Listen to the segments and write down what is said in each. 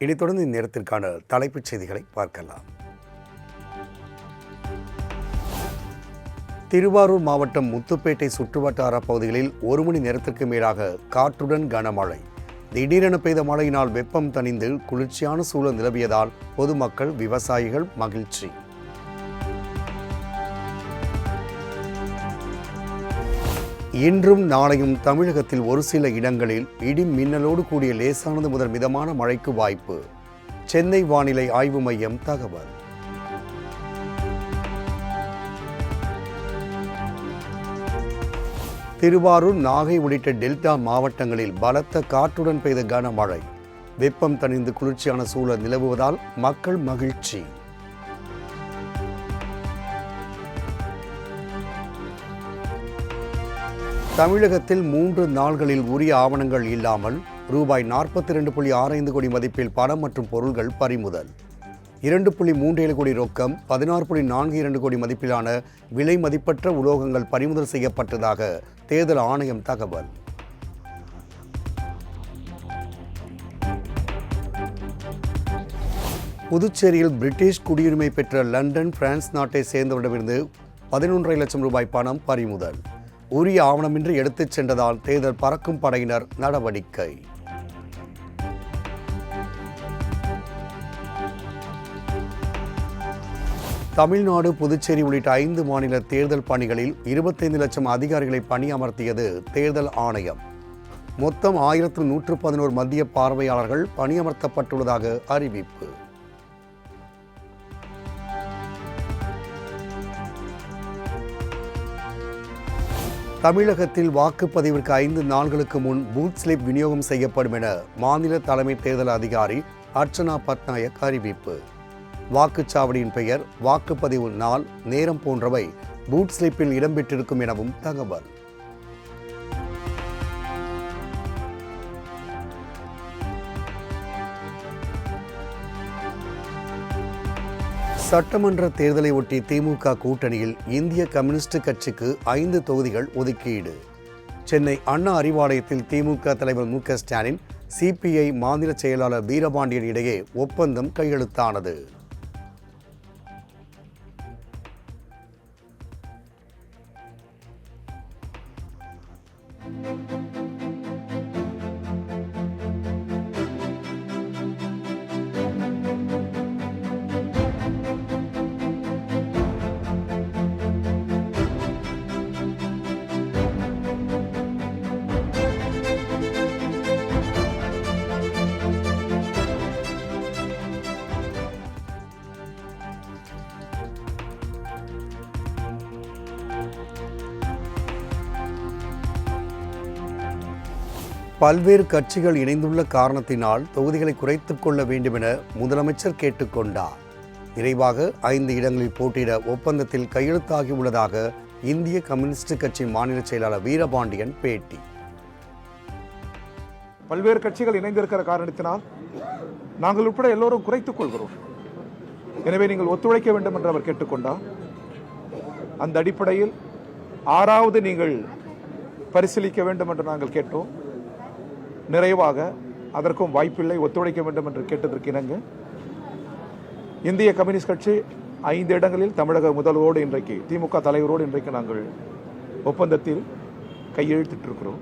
இனி தொடர்ந்து இந்நேரத்திற்கான தலைப்புச் செய்திகளை பார்க்கலாம். திருவாரூர் மாவட்டம் முத்துப்பேட்டை சுற்றுவட்டார பகுதிகளில் 1 மணி நேரத்திற்கு மேலாக காற்றுடன் கனமழை. திடீரென பெய்த மழையினால் வெப்பம் தணிந்து குளிர்ச்சியான சூழல் நிலவியதால் பொதுமக்கள், விவசாயிகள் மகிழ்ச்சி. இன்றும் நாளையும் தமிழகத்தில் ஒரு சில இடங்களில் இடி மின்னலோடு கூடிய லேசானது முதல் மிதமான மழைக்கு வாய்ப்பு. சென்னை வானிலை ஆய்வு மையம் தகவல். திருவாரூர், நாகை உள்ளிட்ட டெல்டா மாவட்டங்களில் பலத்த காற்றுடன் பெய்த கனமழை. வெப்பம் தணிந்து குளிர்ச்சியான சூழல் நிலவுவதால் மக்கள் மகிழ்ச்சி. தமிழகத்தில் 3 நாள்களில் உரிய ஆவணங்கள் இல்லாமல் ரூபாய் 42.65 கோடி மதிப்பில் பணம் மற்றும் பொருட்கள் பறிமுதல். 2.37 கோடி ரொக்கம், 16.42 கோடி மதிப்பிலான விலை மதிப்பற்ற உலோகங்கள் பறிமுதல் செய்யப்பட்டதாக தேர்தல் ஆணையம் தகவல். புதுச்சேரியில் பிரிட்டிஷ் குடியுரிமை பெற்ற லண்டன், பிரான்ஸ் நாட்டை சேர்ந்தவரிடமிருந்து 11.5 லட்சம் ரூபாய் பணம் பறிமுதல். உரிய ஆவணமின்றி எடுத்துச் சென்றதால் தேர்தல் பறக்கும் படையினர் நடவடிக்கை. தமிழ்நாடு, புதுச்சேரி உள்ளிட்ட 5 மாநில தேர்தல் பணிகளில் 25 லட்சம் அதிகாரிகளை பணியமர்த்தியது தேர்தல் ஆணையம். மொத்தம் 1111 மத்திய பார்வையாளர்கள் பணியமர்த்தப்பட்டுள்ளதாக அறிவிப்பு. தமிழகத்தில் வாக்குப்பதிவிற்கு 5 நாள்களுக்கு முன் பூத் ஸ்லிப் விநியோகம் செய்யப்படும் என மாநில தலைமை தேர்தல் அதிகாரி அர்ச்சனா பட்நாயக் அறிவிப்பு. வாக்குச்சாவடியின் பெயர், வாக்குப்பதிவு நாள், நேரம் போன்றவை பூத் ஸ்லிப்பில் இடம்பெற்றிருக்கும் எனவும் தகவல். சட்டமன்ற தேர்தலை ஒட்டி திமுக கூட்டணியில் இந்திய கம்யூனிஸ்ட் கட்சிக்கு 5 தொகுதிகள் ஒதுக்கீடு. சென்னை அண்ணா அறிவாலயத்தில் திமுக தலைவர் மு.க. ஸ்டாலின், சிபிஐ மாநில செயலாளர் வீரபாண்டியன் இடையே ஒப்பந்தம் கையெழுத்தானது. பல்வேறு கட்சிகள் இணைந்துள்ள காரணத்தினால் தொகுதிகளை குறைத்துக் கொள்ள வேண்டும் என முதலமைச்சர் கேட்டுக்கொண்டார். நிறைவாக 5 இடங்களில் போட்டியிட ஒப்பந்தத்தில் கையெழுத்தாகியுள்ளதாக இந்திய கம்யூனிஸ்ட் கட்சி மாநில செயலாளர் வீரபாண்டியன் பேட்டி. பல்வேறு கட்சிகள் இணைந்திருக்கிற காரணத்தினால் நாங்கள் உட்பட எல்லோரும் குறைத்துக் கொள்கிறோம். எனவே நீங்கள் ஒத்துழைக்க வேண்டும் என்று அவர் கேட்டுக்கொண்டார். அந்த அடிப்படையில் 6வது நீங்கள் பரிசீலிக்க வேண்டும் என்று நாங்கள் கேட்டோம். நிறைவாக அதற்கும் வாய்ப்பில்லை, ஒத்துழைக்க வேண்டும் என்று கேட்டதற்கு இணங்க இந்திய கம்யூனிஸ்ட் கட்சி 5 இடங்களில் தமிழக முதல்வரோடு இன்றைக்கு, திமுக தலைவரோடு இன்றைக்கு நாங்கள் ஒப்பந்தத்தில் கையெழுத்திட்டிருக்கிறோம்.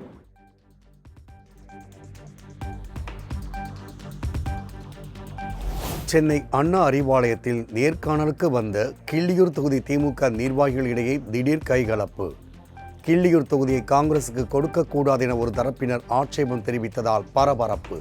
சென்னை அண்ணா அறிவாலயத்தில் நேர்காணலுக்கு வந்த கிள்ளியூர் தொகுதி திமுக நிர்வாகிகளிடையே திடீர் கைகலப்பு. கிள்ளியூர் தொகுதியை காங்கிரசுக்கு கொடுக்கக்கூடாது என ஒரு தரப்பினர் ஆட்சேபம் தெரிவித்ததால் பரபரப்பு.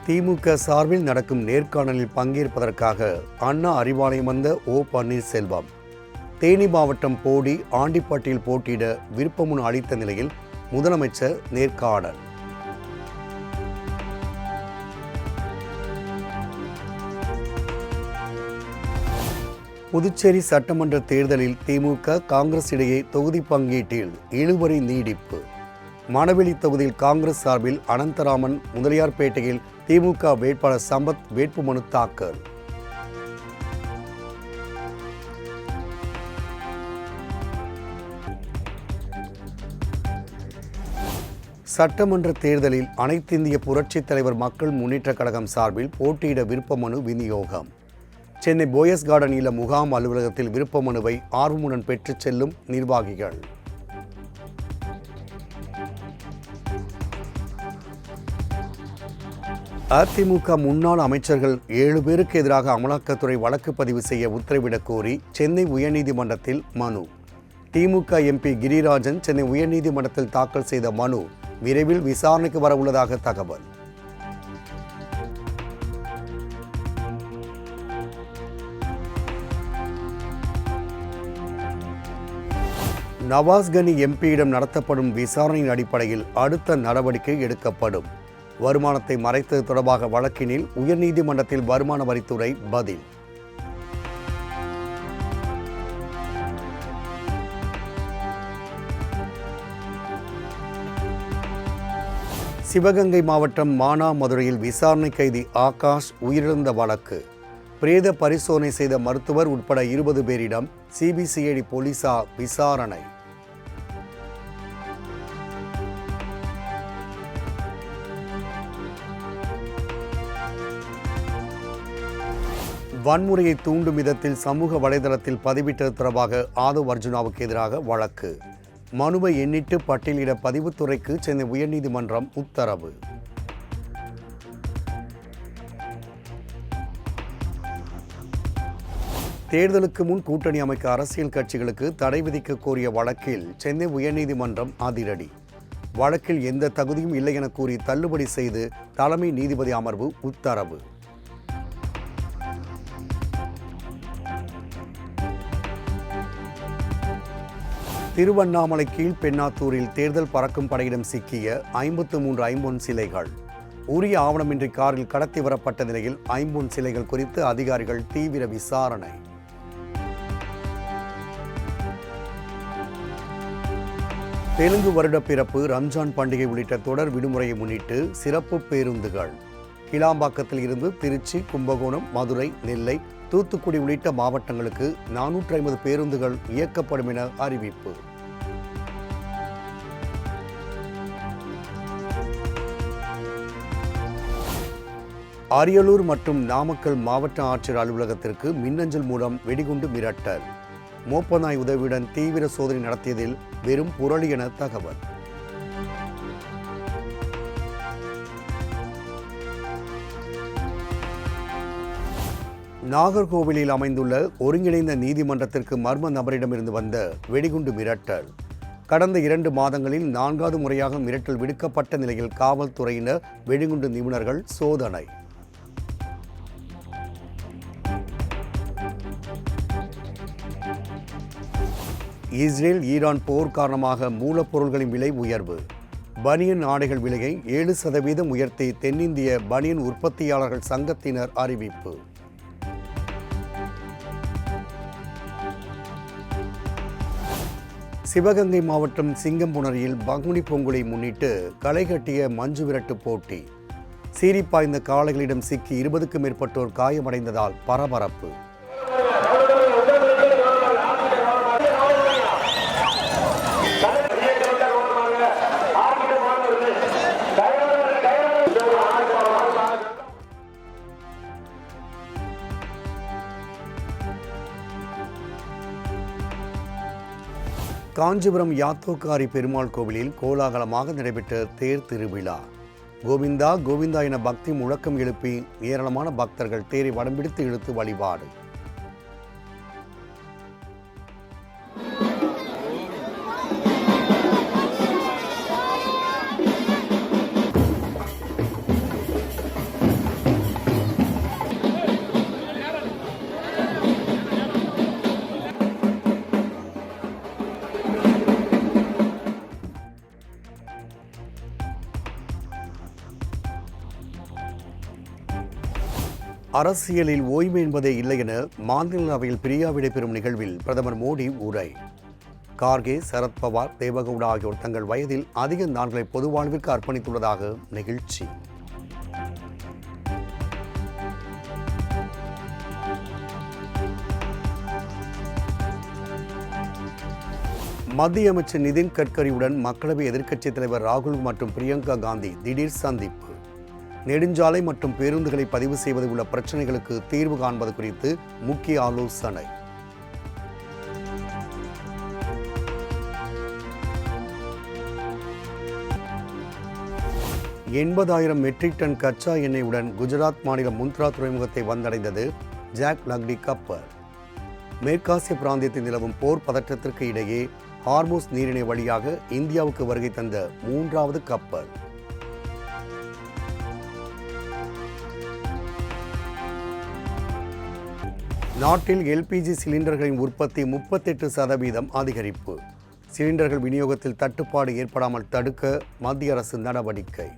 திமுக சார்பில் நடக்கும் நேர்காணலில் பங்கேற்பதற்காக அண்ணா அறிவாலயம் வந்த ஓ. பன்னீர்செல்வம் தேனி மாவட்டம் போடி, ஆண்டிப்பட்டியில் போட்டியிட விருப்பமனு அளித்த நிலையில் முதலமைச்சர் நேர்காணல். புதுச்சேரி சட்டமன்ற தேர்தலில் திமுக காங்கிரஸ் இடையே தொகுதி பங்கீட்டில் இழுபறி நீடிப்பு. மணவெளி தொகுதியில் காங்கிரஸ் சார்பில் அனந்தராமன், முதலியார்பேட்டையில் திமுக வேட்பாளர் சம்பத் வேட்புமனு தாக்கல். சட்டமன்ற தேர்தலில் அனைத்திந்திய புரட்சித் தலைவர் மக்கள் முன்னேற்றக் கழகம் சார்பில் போட்டியிட விருப்பமனு விநியோகம். சென்னை போயஸ் கார்டனில் முகாம் அலுவலகத்தில் விருப்பமனுவை ஆர்வமுடன் பெற்றுச் செல்லும் நிர்வாகிகள். அதிமுக முன்னாள் அமைச்சர்கள் 7 பேருக்கு எதிராக அமலாக்கத்துறை வழக்கு பதிவு செய்ய உத்தரவிடக் கோரி சென்னை உயர்நீதிமன்றத்தில் மனு. திமுக எம்பி கிரிராஜன் சென்னை உயர்நீதிமன்றத்தில் தாக்கல் செய்த மனு விரைவில் விசாரணைக்கு வர உள்ளதாக தகவல். நவாஸ்கனி எம்பியிடம் நடத்தப்படும் விசாரணையின் அடிப்படையில் அடுத்த நடவடிக்கை எடுக்கப்படும். வருமானத்தை மறைத்தது தொடர்பாக வழக்கினில் உயர்நீதிமன்றத்தில் வருமான வரித்துறை பதில். சிவகங்கை மாவட்டம் மானாமதுரையில் விசாரணை கைதி ஆகாஷ் உயிரிழந்த வழக்கு. பிரேத பரிசோதனை செய்த மருத்துவர் உட்பட 20 பேரிடம் சிபிசிஐடி போலீசார் விசாரணை. வன்முறையை தூண்டும் விதத்தில் சமூக வலைதளத்தில் பதிவிட்டது தொடர்பாக ஆதவ் அர்ஜுனாவுக்கு எதிராக வழக்கு. மனுவை எண்ணிட்டு பட்டியலிட பதிவுத்துறைக்கு சென்னை உயர்நீதிமன்றம் உத்தரவு. தேர்தலுக்கு முன் கூட்டணி அமைக்க அரசியல் கட்சிகளுக்கு தடை விதிக்க கோரிய வழக்கில் சென்னை உயர்நீதிமன்றம் அதிரடி. வழக்கில் எந்த தகுதியும் இல்லை என கூறி தள்ளுபடி செய்து தலைமை நீதிபதி அமர்வு உத்தரவு. திருவண்ணாமலை கீழ்பெண்ணாத்தூரில் தேர்தல் பறக்கும் படையிடம் சிக்கிய 53 ஐம்பொன் சிலைகள். உரிய ஆவணமின்றி காரில் கடத்தி வரப்பட்ட நிலையில் ஐம்பொன் சிலைகள் குறித்து அதிகாரிகள் தீவிர விசாரணை. தெலுங்கு வருட பிறப்பு, ரம்ஜான் பண்டிகை உள்ளிட்ட தொடர் விடுமுறையை முன்னிட்டு சிறப்பு பேருந்துகள். கிளாம்பாக்கத்தில் இருந்து திருச்சி, கும்பகோணம், மதுரை, நெல்லை, தூத்துக்குடி உள்ளிட்ட மாவட்டங்களுக்கு 450 பேருந்துகள் இயக்கப்படும் என அறிவிப்பு. அரியலூர் மற்றும் நாமக்கல் மாவட்ட ஆட்சியர் அலுவலகத்திற்கு மின்னஞ்சல் மூலம் வெடிகுண்டு மிரட்டல். மோப்பநாய் உதவியுடன் தீவிர சோதனை நடத்தியதில் வெறும் புரளி என தகவல். நாகர்கோவிலில் அமைந்துள்ள ஒருங்கிணைந்த நீதிமன்றத்திற்கு மர்ம நபரிடமிருந்து வந்த வெடிகுண்டு மிரட்டல். கடந்த 2 மாதங்களில் 4வது முறையாக மிரட்டல் விடுக்கப்பட்ட நிலையில் காவல்துறையினர், வெடிகுண்டு நிபுணர்கள் சோதனை. இஸ்ரேல் ஈரான் போர் காரணமாக மூலப்பொருட்களின் விலை உயர்வு. பனியன் ஆடைகள் விலையை 7% உயர்த்தி தென்னிந்திய பனியன் உற்பத்தியாளர்கள் சங்கத்தினர் அறிவிப்பு. சிவகங்கை மாவட்டம் சிங்கம்புணரியில் பங்குனி பொங்கலை முன்னிட்டு களை கட்டிய மஞ்சு விரட்டு போட்டி. சீறிப்பாய்ந்த காளைகளிடம் சிக்கி 20க்கும் மேற்பட்டோர் காயமடைந்ததால் பரபரப்பு. காஞ்சிபுரம் யாத்தோக்காரி பெருமாள் கோவிலில் கோலாகலமாக நடைபெற்ற தேர் திருவிழா. கோவிந்தா கோவிந்தா என பக்தி முழக்கம் எழுப்பி ஏராளமான பக்தர்கள் தேரை வடம்பிடித்து இழுத்து வழிபாடு. அரசியலில் ஓய்வு என்பதே இல்லை என மாநிலங்களவையில் பிரியா விடை பெறும் நிகழ்வில் பிரதமர் மோடி உரை. கார்கே, சரத்பவார், தேவகவுடா ஆகியோர் தங்கள் வயதில் அதிக நாட்களை பொது வாழ்விற்கு அர்ப்பணித்துள்ளதாக நெகிழ்ச்சி. மத்திய அமைச்சர் நிதின் கட்கரியுடன் மக்களவை எதிர்க்கட்சித் தலைவர் ராகுல் மற்றும் பிரியங்கா காந்தி திடீர் சந்திப்பு. நெடுஞ்சாலை மற்றும் பேருந்துகளை பதிவு செய்வதில் உள்ள பிரச்சினைகளுக்கு தீர்வு காண்பது குறித்து முக்கிய ஆலோசனை. $80,000 மெட்ரிக் டன் கச்சா எண்ணெயுடன் குஜராத் மாநிலம் முந்த்ரா துறைமுகத்தை வந்தடைந்தது ஜாக் லக்டி கப்பல். மேற்காசிய பிராந்தியத்தில் நிலவும் போர் பதற்றத்திற்கு இடையே ஹார்மூஸ் நீரிணை வழியாக இந்தியாவுக்கு வருகை தந்த 3வது கப்பல். நாட்டில் எல்பிஜி சிலிண்டர்களின் உற்பத்தி 38% அதிகரிப்பு. சிலிண்டர்கள் விநியோகத்தில் தட்டுப்பாடு ஏற்படாமல் தடுக்க மத்திய அரசு நடவடிக்கை.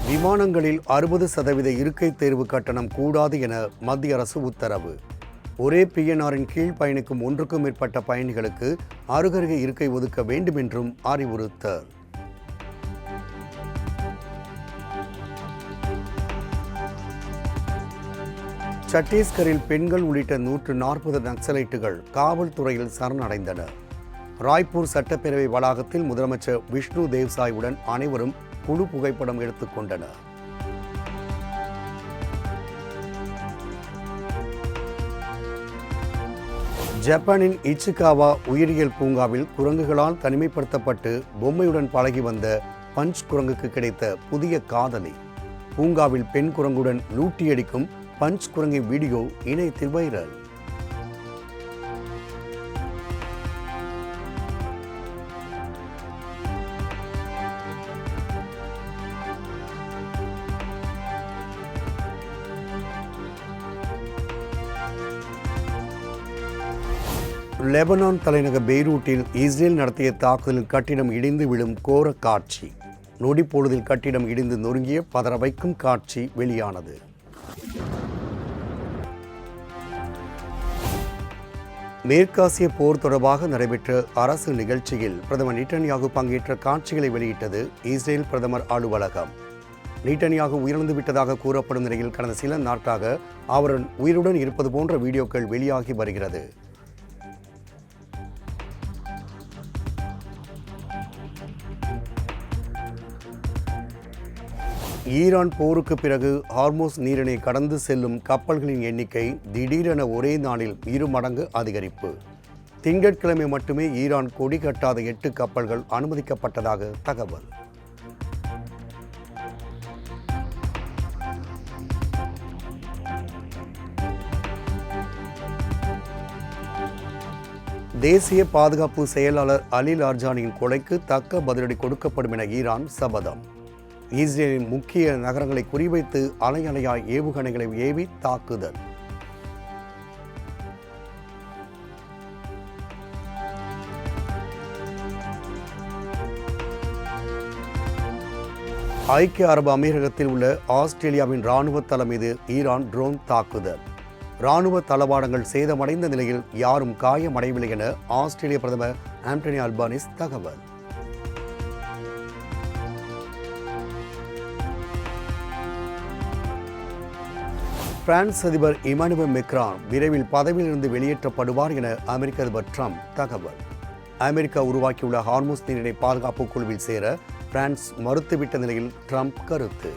விமானங்களில் 60% இருக்கை தேர்வு கட்டணம் கூடாது என மத்திய அரசு உத்தரவு. ஒரே PNR-இன் கீழ் பயணிக்கும் 1க்கும் மேற்பட்ட பயணிகளுக்கு அருகருகே இருக்கை ஒதுக்க வேண்டும் என்றும் அறிவுறுத்தல். சத்தீஸ்கரில் பெண்கள் உள்ளிட்ட 140 நக்சலைட்டுகள் காவல்துறையில் சரணடைந்தனர். ராய்ப்பூர் சட்டப்பேரவை வளாகத்தில் முதலமைச்சர் விஷ்ணு தேவ்சாயுடன் அனைவரும் குழு புகைப்படம் எடுத்துக் கொண்டனர். ஜப்பானின் இச்சிகாவா உயிரியல் பூங்காவில் குரங்குகளால் தனிமைப்படுத்தப்பட்டு பொம்மையுடன் பழகி வந்த பஞ்ச் குரங்குக்கு கிடைத்த புதிய காதலி. பூங்காவில் பெண் குரங்குடன் லூட்டியடிக்கும் பஞ்ச் குரங்கின் வீடியோ இணையத்தில் வைரல். லெபனான் தலைநகர் பெய்ரூட்டில் இஸ்ரேல் நடத்திய தாக்குதலில் கட்டிடம் இடிந்து விழும் கோர காட்சி. நொடிப்பொழுதில் கட்டிடம் இடிந்து நொறுங்கிய பதற வைக்கும் காட்சி வெளியானது. மேற்காசிய போர் தொடர்பாக நடைபெற்ற அரசு நிகழ்ச்சியில் பிரதமர் நெட்டன்யாகு பங்கேற்ற காட்சிகளை வெளியிட்டது இஸ்ரேல் பிரதமர் அலுவலகம். நெட்டன்யாகு உயிரிழந்து விட்டதாக கூறப்படும் நிலையில் கடந்த சில நாட்களாக அவர் உயிருடன் இருப்பது போன்ற வீடியோக்கள் வெளியாகி வருகிறது. ஈரான் போருக்கு பிறகு ஹார்மூஸ் நீரிணை கடந்து செல்லும் கப்பல்களின் எண்ணிக்கை திடீரென ஒரே நாளில் 2 மடங்கு அதிகரிப்பு. திங்கட்கிழமை மட்டுமே ஈரான் கொடி கட்டாத 8 கப்பல்கள் அனுமதிக்கப்பட்டதாக தகவல். தேசிய பாதுகாப்பு செயலாளர் அலி லார்ஜானியின் கொலைக்கு தக்க பதிலடி கொடுக்கப்படும் என ஈரான் சபதம். இஸ்ரேலின் முக்கிய நகரங்களை குறிவைத்து அலையலையாய் ஏவுகணைகளை ஏவி தாக்குதல். ஐக்கிய அரபு அமீரகத்தில் உள்ள ஆஸ்திரேலியாவின் இராணுவ தளம் மீது ஈரான் ட்ரோன் தாக்குதல். இராணுவ தளவாடங்கள் சேதமடைந்த நிலையில் யாரும் காயமடையவில்லை என ஆஸ்திரேலிய பிரதமர் ஆண்டனி அல்பானிஸ் தகவல். பிரான்ஸ் அதிபர் இமானுவேல் மேக்ரான் விரைவில் பதவியிலிருந்து வெளியேற்றப்படுவார் என அமெரிக்க அதிபர் ட்ரம்ப் தகவல். அமெரிக்கா உருவாக்கியுள்ள ஹார்மூஸ் நீரிணை பாதுகாப்பு குழுவில் சேர பிரான்ஸ் மறுத்துவிட்ட நிலையில் ட்ரம்ப் கருத்து.